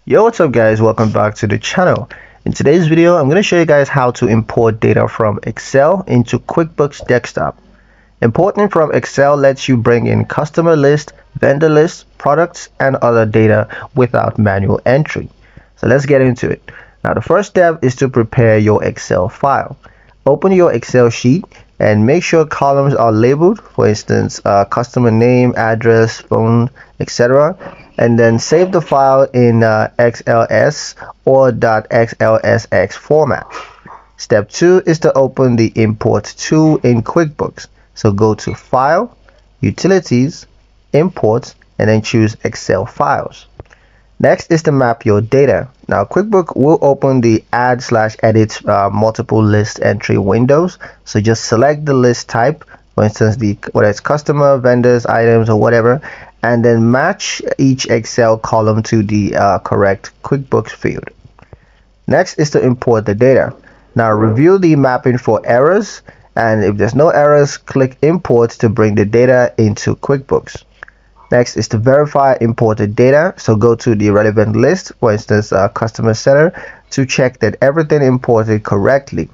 Yo, what's up guys, welcome back to the channel. In today's video I'm going to show you guys how to import data from Excel into QuickBooks Desktop. Importing from Excel lets you bring in customer list, vendor list, products and other data without manual entry. So let's get into it. Now the first step is to prepare your Excel file. Open your Excel sheet and make sure columns are labeled, for instance customer name, address, phone, etc. And then save the file in XLS or .xlsx format. Step 2 is to open the import tool in QuickBooks. So go to File, Utilities, Import, and then choose Excel Files. Next is to map your data. Now QuickBooks will open the add/edit multiple list entry windows. So just select the list type, for instance whether it's customer, vendors, items or whatever, and then match each Excel column to the correct QuickBooks field. Next is to import the data. Now review the mapping for errors, and if there's no errors, click import to bring the data into QuickBooks. Next is to verify imported data. So go to the relevant list, for instance customer center, to check that everything imported correctly.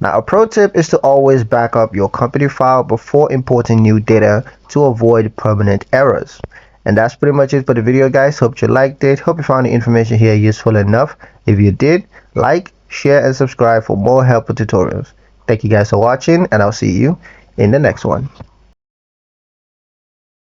Now a pro tip is to always back up your company file before importing new data to avoid permanent errors. And that's pretty much it for the video guys. Hope you liked it. Hope you found the information here useful enough. If you did, like, share and subscribe for more helpful tutorials. Thank you guys for watching, and I'll see you in the next one.